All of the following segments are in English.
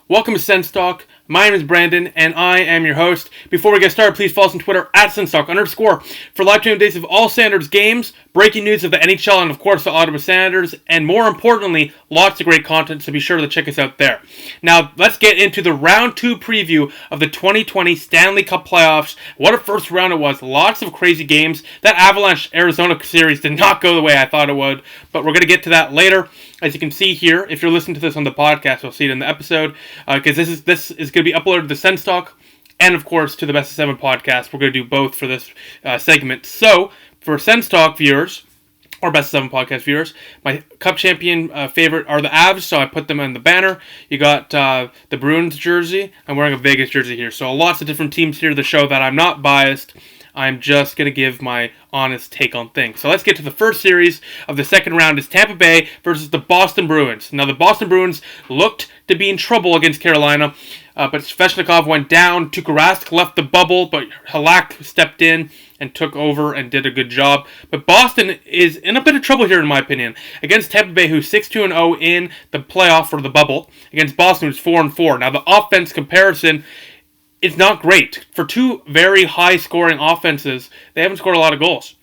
Welcome to SENS Talk. My name is Brandon, and I am your host. Before we get started, please follow us on Twitter at @SensTalk_ for live stream updates of all Sanders games, breaking news of the NHL, and of course the Ottawa Sanders, and more importantly, lots of great content, so be sure to check us out there. Now, let's get into the Round 2 preview of the 2020 Stanley Cup playoffs. What a first round it was. Lots of crazy games. That Avalanche-Arizona series did not go the way I thought it would, but we're going to get to that later. As you can see here, if you're listening to this on the podcast, you'll see it in the episode, because this is going to be uploaded to SENS Talk, and of course to the Best of 7 podcast. We're going to do both for this segment. So, for SENS Talk viewers, or Best of 7 podcast viewers, my Cup champion favorite are the Avs, so I put them on the banner. You got the Bruins jersey. I'm wearing a Vegas jersey here, so lots of different teams here to show that I'm not biased. I'm just going to give my honest take on things. So let's get to the first series of the second round. Is Tampa Bay versus the Boston Bruins. Now, the Boston Bruins looked to be in trouble against Carolina, but Svechnikov went down. Tuukka Rask left the bubble, but Halak stepped in and took over and did a good job. But Boston is in a bit of trouble here, in my opinion, against Tampa Bay, who's 6-2-0 in the playoff for the bubble, against Boston, who's 4-4. Now, the offense comparison, it's not great. For two very high-scoring offenses, they haven't scored a lot of goals.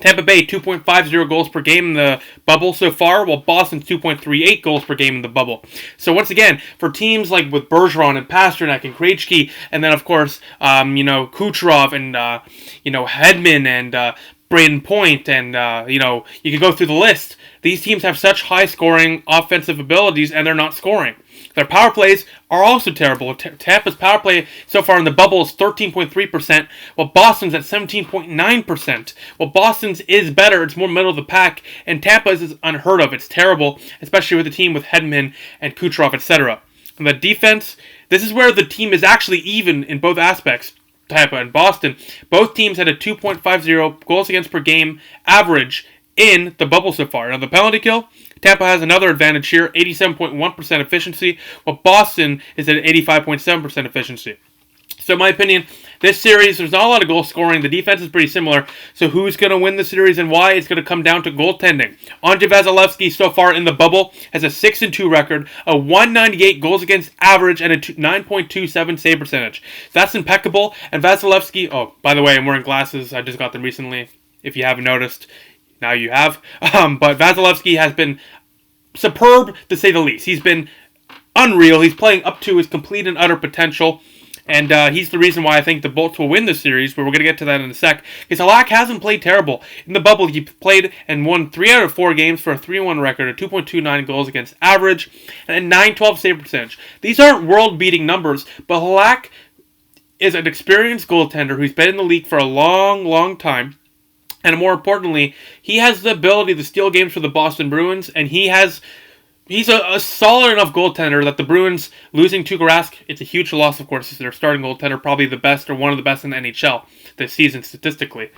Tampa Bay, 2.50 goals per game in the bubble so far, while Boston's 2.38 goals per game in the bubble. So once again, for teams like with Bergeron and Pasternak and Krejci, and then of course, Kucherov and, Hedman and Braden Point, and, you can go through the list. These teams have such high-scoring offensive abilities, and they're not scoring. Their power plays are also terrible. Tampa's power play so far in the bubble is 13.3%, while Boston's at 17.9%. While Boston's is better, it's more middle of the pack, and Tampa's is unheard of. It's terrible, especially with a team with Hedman and Kucherov, etc. And the defense, this is where the team is actually even in both aspects. Tampa and Boston, both teams had a 2.50 goals against per game average in the bubble so far. Now, the penalty kill, Tampa has another advantage here, 87.1% efficiency, while Boston is at 85.7% efficiency. So in my opinion, this series, there's not a lot of goal scoring. The defense is pretty similar. So who's going to win the series and why? It's going to come down to goaltending. Andrei Vasilevskiy so far in the bubble has a 6-2 record, a 198 goals against average, and a 9.27 save percentage. So that's impeccable. And Vasilevskiy, oh, by the way, I'm wearing glasses. I just got them recently. If you haven't noticed, now you have. But Vasilevskiy has been superb, to say the least. He's been unreal. He's playing up to his complete and utter potential. And he's the reason why I think the Bolts will win this series, but we're going to get to that in a sec. Because Halak hasn't played terrible. In the bubble, he played and won 3 out of 4 games for a 3-1 record, a 2.29 goals against average, and a 9.12 save percentage. These aren't world-beating numbers, but Halak is an experienced goaltender who's been in the league for a long, long time. And more importantly, he has the ability to steal games for the Boston Bruins, and he's a solid enough goaltender that the Bruins losing Tuukka Rask, it's a huge loss, of course. It's their starting goaltender, probably the best or one of the best in the NHL this season statistically.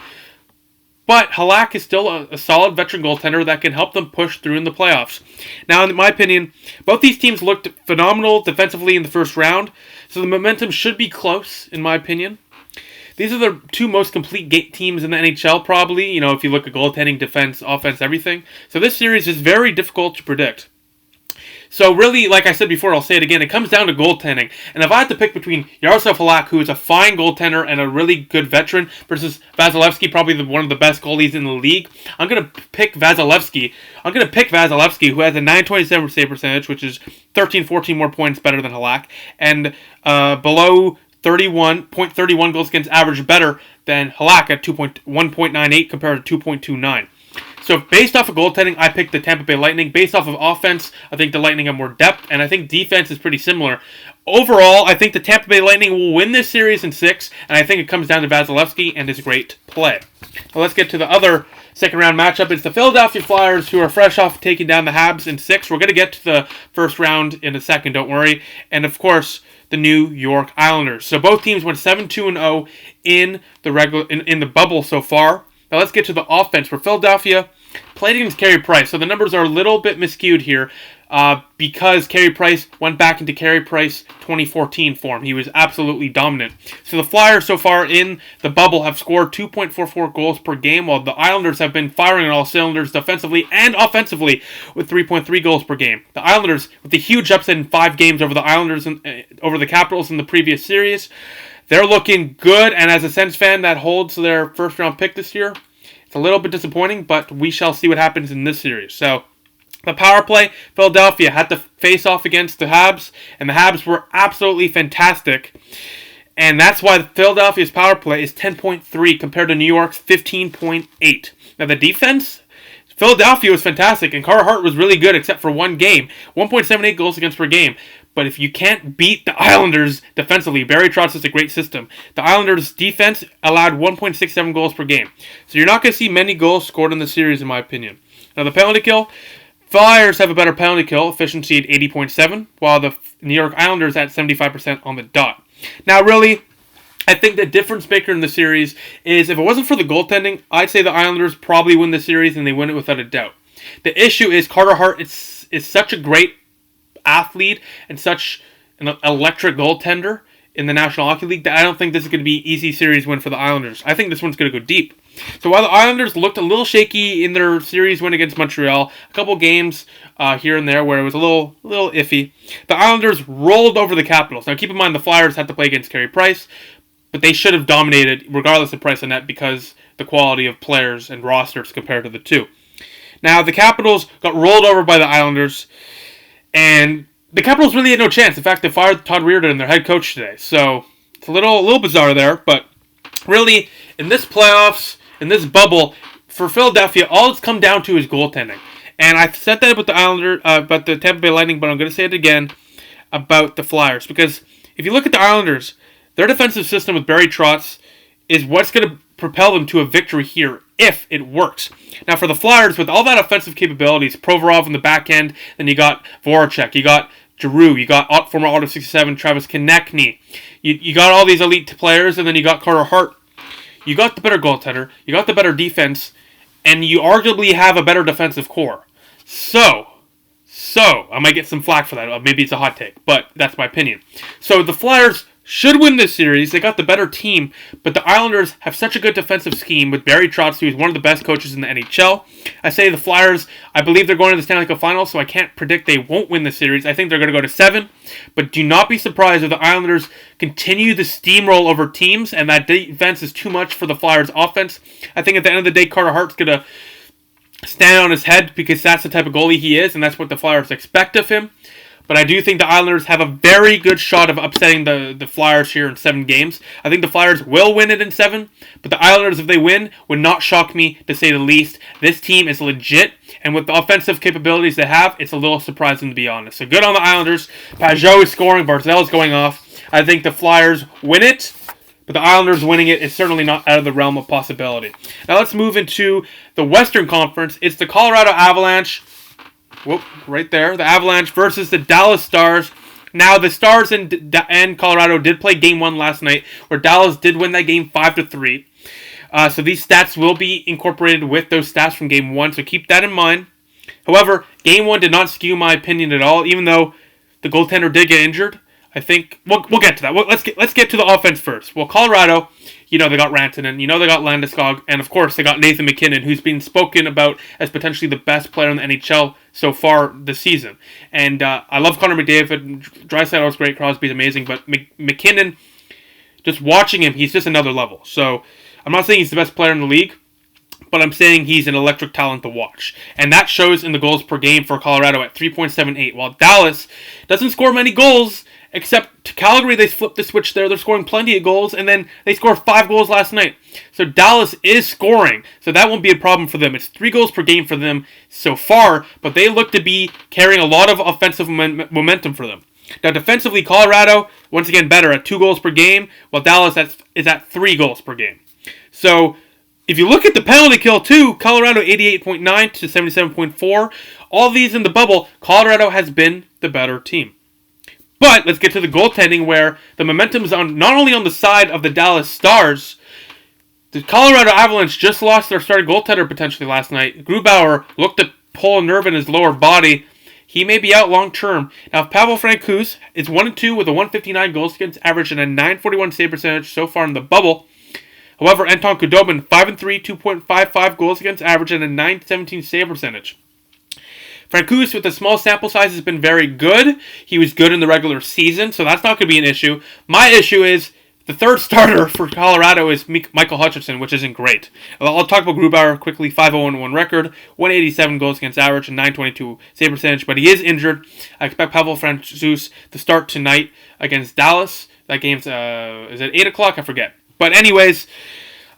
But Halak is still a solid veteran goaltender that can help them push through in the playoffs. Now, in my opinion, both these teams looked phenomenal defensively in the first round, so the momentum should be close, in my opinion. These are the two most complete teams in the NHL, probably, if you look at goaltending, defense, offense, everything. So this series is very difficult to predict. So really, like I said before, I'll say it again, it comes down to goaltending. And if I had to pick between Yaroslav Halak, who is a fine goaltender and a really good veteran, versus Vasilevskiy, probably one of the best goalies in the league, I'm going to pick Vasilevskiy. I'm going to pick Vasilevskiy, who has a 9.27 save percentage, which is 14 more points better than Halak, and below 31 goals against average better than Halak at 1.98 compared to 2.29. So based off of goaltending, I picked the Tampa Bay Lightning. Based off of offense, I think the Lightning have more depth, and I think defense is pretty similar. Overall, I think the Tampa Bay Lightning will win this series in 6, and I think it comes down to Vasilevskiy and his great play. Well, let's get to the other second round matchup. It's the Philadelphia Flyers, who are fresh off taking down the Habs in 6. We're going to get to the first round in a second, don't worry. And of course, the New York Islanders. So both teams went 7-2-0 in the bubble so far. Now let's get to the offense. For Philadelphia, played against Carey Price, so the numbers are a little bit miscued here. because Carey Price went back into Carey Price 2014 form. He was absolutely dominant. So the Flyers so far in the bubble have scored 2.44 goals per game, while the Islanders have been firing on all cylinders defensively and offensively with 3.3 goals per game. The Islanders, with the huge upset in 5 games over the Islanders and over the Capitals in the previous series, they're looking good, and as a Sens fan that holds their first-round pick this year, it's a little bit disappointing, but we shall see what happens in this series. So, the power play, Philadelphia had to face off against the Habs, and the Habs were absolutely fantastic. And that's why Philadelphia's power play is 10.3 compared to New York's 15.8. Now, the defense, Philadelphia was fantastic, and Carter Hart was really good except for one game. 1.78 goals against per game. But if you can't beat the Islanders defensively, Barry Trotz is a great system. The Islanders' defense allowed 1.67 goals per game. So you're not going to see many goals scored in the series, in my opinion. Now, the penalty kill, Flyers have a better penalty kill efficiency at 80.7, while the New York Islanders at 75% on the dot. Now, really, I think the difference maker in the series is if it wasn't for the goaltending, I'd say the Islanders probably win the series, and they win it without a doubt. The issue is Carter Hart is such a great athlete and such an electric goaltender in the National Hockey League that I don't think this is going to be an easy series win for the Islanders. I think this one's going to go deep. So while the Islanders looked a little shaky in their series win against Montreal, a couple games here and there where it was a little iffy, the Islanders rolled over the Capitals. Now keep in mind the Flyers had to play against Carey Price, but they should have dominated regardless of price on net because the quality of players and rosters compared to the two. Now the Capitals got rolled over by the Islanders, and the Capitals really had no chance. In fact, they fired Todd Reirden, their head coach, today. So it's a little bizarre there. But really, in this playoffs, in this bubble, for Philadelphia, all it's come down to is goaltending. And I said that about the Tampa Bay Lightning, but I'm going to say it again about the Flyers. Because if you look at the Islanders, their defensive system with Barry Trotz is what's going to propel them to a victory here if it works. Now for the Flyers, with all that offensive capabilities, Provorov in the back end, then you got Voracek, you got Giroux, you got former Auto 67 Travis Konechny, you got all these elite players, and then you got Carter Hart. You got the better goaltender, you got the better defense, and you arguably have a better defensive core. So, I might get some flack for that. Maybe it's a hot take, but that's my opinion. So the Flyers should win this series. They got the better team, but the Islanders have such a good defensive scheme with Barry Trotz, who is one of the best coaches in the NHL. I say the Flyers, I believe they're going to the Stanley Cup Finals, so I can't predict they won't win the series. I think they're going to go to 7, but do not be surprised if the Islanders continue to steamroll over teams, and that defense is too much for the Flyers' offense. I think at the end of the day, Carter Hart's going to stand on his head because that's the type of goalie he is, and that's what the Flyers expect of him. But I do think the Islanders have a very good shot of upsetting the Flyers here in 7 games. I think the Flyers will win it in 7, but the Islanders, if they win, would not shock me, to say the least. This team is legit, and with the offensive capabilities they have, it's a little surprising, to be honest. So good on the Islanders. Pajot is scoring, Barzal is going off. I think the Flyers win it, but the Islanders winning it is certainly not out of the realm of possibility. Now let's move into the Western Conference. It's the Colorado Avalanche. Whoop, right there. The Avalanche versus the Dallas Stars. Now, the Stars and Colorado did play Game 1 last night, where Dallas did win that game 5-3. So these stats will be incorporated with those stats from Game 1, so keep that in mind. However, Game 1 did not skew my opinion at all, even though the goaltender did get injured. I think we'll get to that. Let's get to the offense first. Well, Colorado, they got Rantanen, they got Landeskog, and of course they got Nathan MacKinnon, who's been spoken about as potentially the best player in the NHL so far this season. And I love Connor McDavid. Draisaitl was great. Crosby's amazing, but MacKinnon, just watching him, he's just another level. So I'm not saying he's the best player in the league, but I'm saying he's an electric talent to watch. And that shows in the goals per game for Colorado at 3.78, while Dallas doesn't score many goals. Except to Calgary, they flipped the switch there. They're scoring plenty of goals, and then they scored 5 goals last night. So Dallas is scoring, so that won't be a problem for them. It's 3 goals per game for them so far, but they look to be carrying a lot of offensive momentum for them. Now, defensively, Colorado, once again, better at 2 goals per game, while Dallas is at 3 goals per game. So, if you look at the penalty kill, too, Colorado 88.9 to 77.4. All these in the bubble, Colorado has been the better team. But let's get to the goaltending, where the momentum is on not only on the side of the Dallas Stars. The Colorado Avalanche just lost their starting goaltender potentially last night. Grubauer looked to pull a nerve in his lower body. he may be out long term. Now, if Pavel Francouz is 1-2 with a 159 goals against average and a 941 save percentage so far in the bubble. However, Anton Khudobin 5-3, 2.55 goals against average and a 917 save percentage. Francouz, with a small sample size, has been very good. He was good in the regular season, so that's not going to be an issue. My issue is the third starter for Colorado is Michael Hutchinson, which isn't great. I'll talk about Grubauer quickly. 5-0-1 record, 187 goals against average, and 922 save percentage, but he is injured. I expect Pavel Francouz to start tonight against Dallas. That game's, is it 8 o'clock? I forget. But anyways,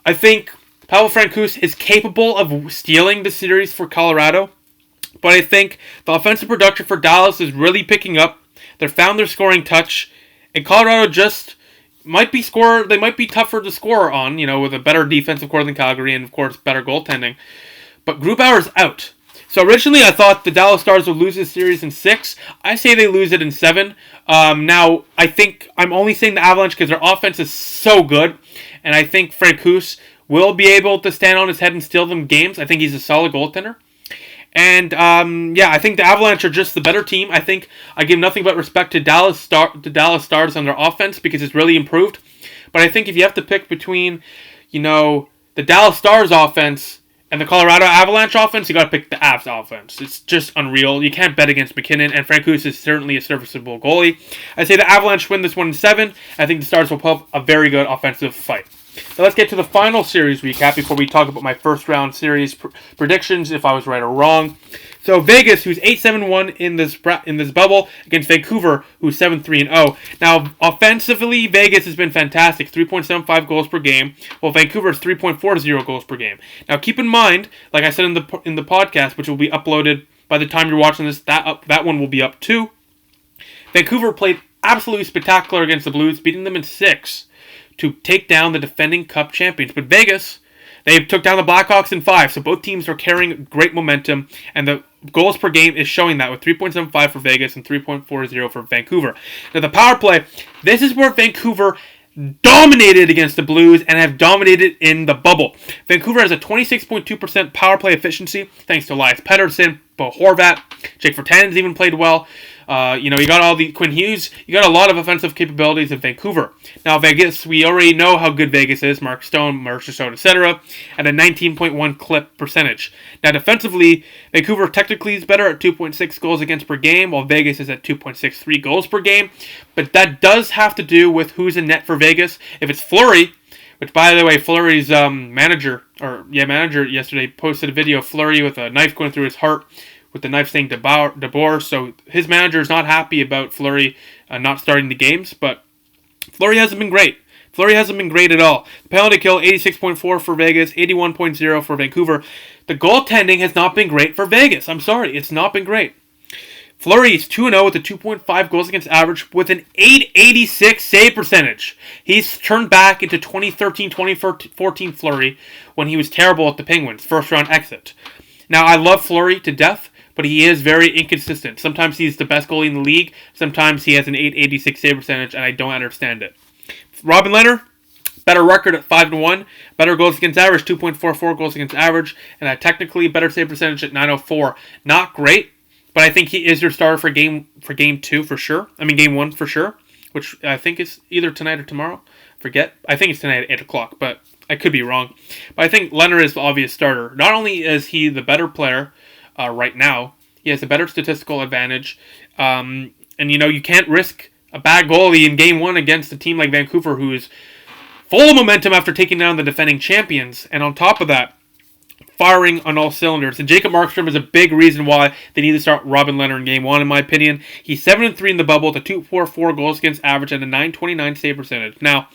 I think Pavel Francouz is capable of stealing the series for Colorado. But I think the offensive production for Dallas is really picking up. They found their scoring touch. And Colorado just might be tougher to score on, with a better defensive core than Calgary and, of course, better goaltending. But Grubauer's out. So originally I thought the Dallas Stars would lose this series in 6. I say they lose it in 7. Now, I think I'm only saying the Avalanche because their offense is so good. And I think Francouz will be able to stand on his head and steal them games. I think he's a solid goaltender. And, I think the Avalanche are just the better team. I think I give nothing but respect to Dallas Stars on their offense because it's really improved. But I think if you have to pick between, the Dallas Stars offense and the Colorado Avalanche offense, you got to pick the Avs offense. It's just unreal. You can't bet against McKinnon, and Francouz is certainly a serviceable goalie. I say the Avalanche win this one in 7. I think the Stars will put up a very good offensive fight. Now let's get to the final series recap before we talk about my first round series predictions, if I was right or wrong. So Vegas, who's 8-7-1 in this bubble, against Vancouver, who's 7-3-0. Now offensively, Vegas has been fantastic, 3.75 goals per game, while Vancouver is 3.40 goals per game. Now keep in mind, like I said in the podcast, which will be uploaded by the time you're watching this, that one will be up too. Vancouver played absolutely spectacular against the Blues, beating them in 6. To take down the defending Cup champions. But Vegas, they took down the Blackhawks in 5, so both teams are carrying great momentum, and the goals per game is showing that with 3.75 for Vegas and 3.40 for Vancouver. Now the power play, this is where Vancouver dominated against the Blues and have dominated in the bubble. Vancouver has a 26.2% power play efficiency, thanks to Elias Pettersson, Bo Horvat, Jake Virtanen's even played well. You got all the Quinn Hughes. You got a lot of offensive capabilities in Vancouver. Now Vegas, we already know how good Vegas is. Mark Stone, Marchessault, etc. At a 19.1 clip percentage. Now defensively, Vancouver technically is better at 2.6 goals against per game, while Vegas is at 2.63 goals per game. But that does have to do with who's in net for Vegas. If it's Fleury, which by the way, Fleury's manager yesterday posted a video of Fleury with a knife going through his heart, with the knife saying DeBoer, so his manager is not happy about Fleury not starting the games, but Fleury hasn't been great. Fleury hasn't been great at all. The penalty kill, 86.4 for Vegas, 81.0 for Vancouver. The goaltending has not been great for Vegas. I'm sorry, it's not been great. Fleury is 2-0 with a 2.5 goals against average with an 886 save percentage. He's turned back into 2013-2014 Fleury when he was terrible at the Penguins, first round exit. Now, I love Fleury to death, but he is very inconsistent. Sometimes he's the best goalie in the league. Sometimes he has an 886 save percentage, and I don't understand it. Robin Lehner, better record at 5-1. Better goals against average, 2.44 goals against average, and a technically better save percentage at 904. Not great, but I think he is your starter for game 2 for sure. I mean, game 1 for sure, which I think is either tonight or tomorrow. Forget. I think it's tonight at 8 o'clock, but I could be wrong. But I think Lehner is the obvious starter. Not only is he the better player right now, he has a better statistical advantage. And, you can't risk a bad goalie in Game 1 against a team like Vancouver, who is full of momentum after taking down the defending champions. And on top of that, firing on all cylinders. And Jacob Markstrom is a big reason why they need to start Robin Lehner in Game 1, in my opinion. He's 7-3 in the bubble with a 2.44 goals against average and a 929 save percentage. Now,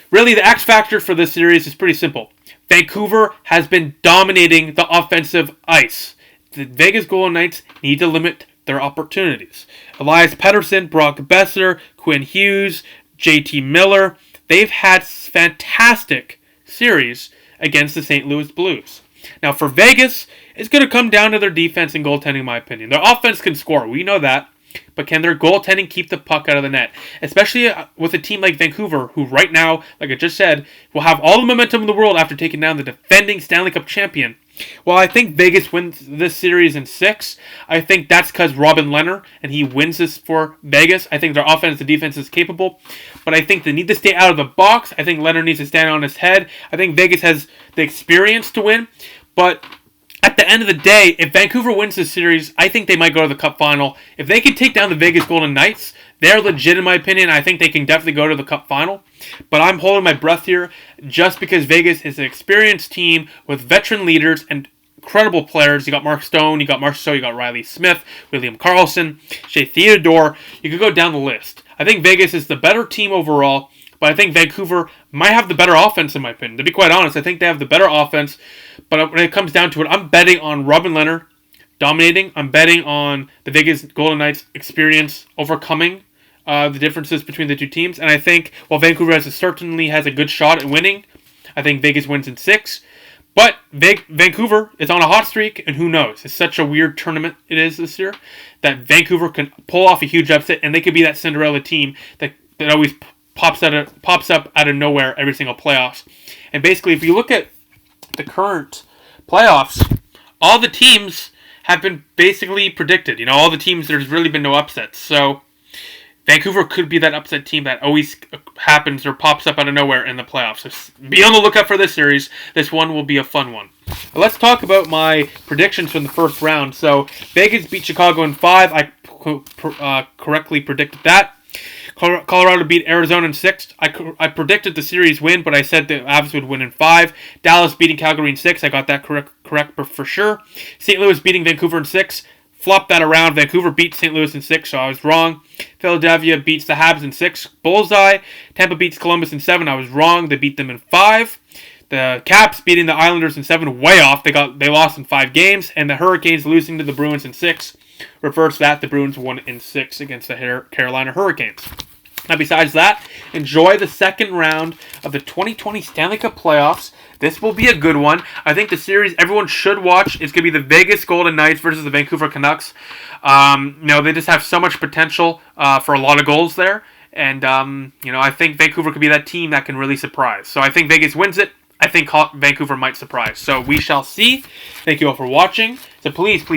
really, the X factor for this series is pretty simple. Vancouver has been dominating the offensive ice. The Vegas Golden Knights need to limit their opportunities. Elias Pettersson, Brock Besser, Quinn Hughes, JT Miller, they've had fantastic series against the St. Louis Blues. Now, for Vegas, it's going to come down to their defense and goaltending, in my opinion. Their offense can score, we know that. But can their goaltending keep the puck out of the net? Especially with a team like Vancouver, who right now, like I just said, will have all the momentum in the world after taking down the defending Stanley Cup champion. Well, I think Vegas wins this series in 6. I think that's because Robin Leonard, and he wins this for Vegas. I think their offense and defense is capable, but I think they need to stay out of the box. I think Leonard needs to stand on his head. I think Vegas has the experience to win, but at the end of the day, if Vancouver wins this series, I think they might go to the Cup final. If they can take down the Vegas Golden Knights, they're legit in my opinion. I think they can definitely go to the Cup final. But I'm holding my breath here just because Vegas is an experienced team with veteran leaders and incredible players. You got Mark Stone, you got Marchessault, you got Riley Smith, William Karlsson, Shea Theodore. You could go down the list. I think Vegas is the better team overall. But I think Vancouver might have the better offense, in my opinion. To be quite honest, I think they have the better offense. But when it comes down to it, I'm betting on Robin Leonard dominating. I'm betting on the Vegas Golden Knights' experience overcoming the differences between the two teams. And I think while Vancouver certainly has a good shot at winning, I think Vegas wins in 6. But Vancouver is on a hot streak, and who knows? It's such a weird tournament it is this year that Vancouver can pull off a huge upset, and they could be that Cinderella team that always pops up out of nowhere every single playoffs. And basically, if you look at the current playoffs, all the teams have been basically predicted. You know, all the teams, there's really been no upsets. So Vancouver could be that upset team that always happens or pops up out of nowhere in the playoffs. So be on the lookout for this series. This one will be a fun one. Let's talk about my predictions from the first round. So Vegas beat Chicago in 5. I correctly predicted that. Colorado beat Arizona in 6. I predicted the series win, but I said the Avs would win in 5. Dallas beating Calgary in 6. I got that correct for sure. St. Louis beating Vancouver in 6. Flopped that around. Vancouver beat St. Louis in 6, so I was wrong. Philadelphia beats the Habs in 6. Bullseye. Tampa beats Columbus in 7. I was wrong. They beat them in 5. The Caps beating the Islanders in 7. Way off. They lost in 5 games. And the Hurricanes losing to the Bruins in 6. Reverse that, the Bruins won in 6 against the Carolina Hurricanes. Now, besides that, enjoy the second round of the 2020 Stanley Cup playoffs. This will be a good one. I think the series everyone should watch is going to be the Vegas Golden Knights versus the Vancouver Canucks. They just have so much potential for a lot of goals there. And, I think Vancouver could be that team that can really surprise. So I think Vegas wins it. I think Vancouver might surprise. So we shall see. Thank you all for watching. So please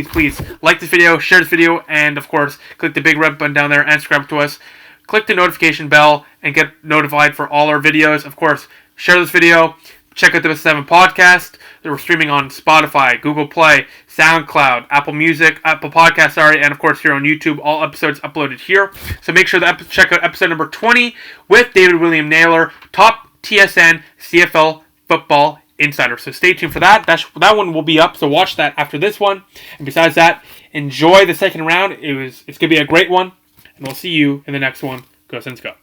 like this video, share this video, and of course, click the big red button down there and subscribe to us. Click the notification bell and get notified for all our videos. Of course, share this video. Check out the 7 podcast. We're streaming on Spotify, Google Play, SoundCloud, Apple Music, Apple Podcasts, and of course here on YouTube. All episodes uploaded here. So make sure to check out episode number 20 with David William Naylor, top TSN CFL football insider. So stay tuned for that. That one will be up, so watch that after this one. And besides that, enjoy the second round. It's going to be a great one. And we'll see you in the next one. Go Sens go.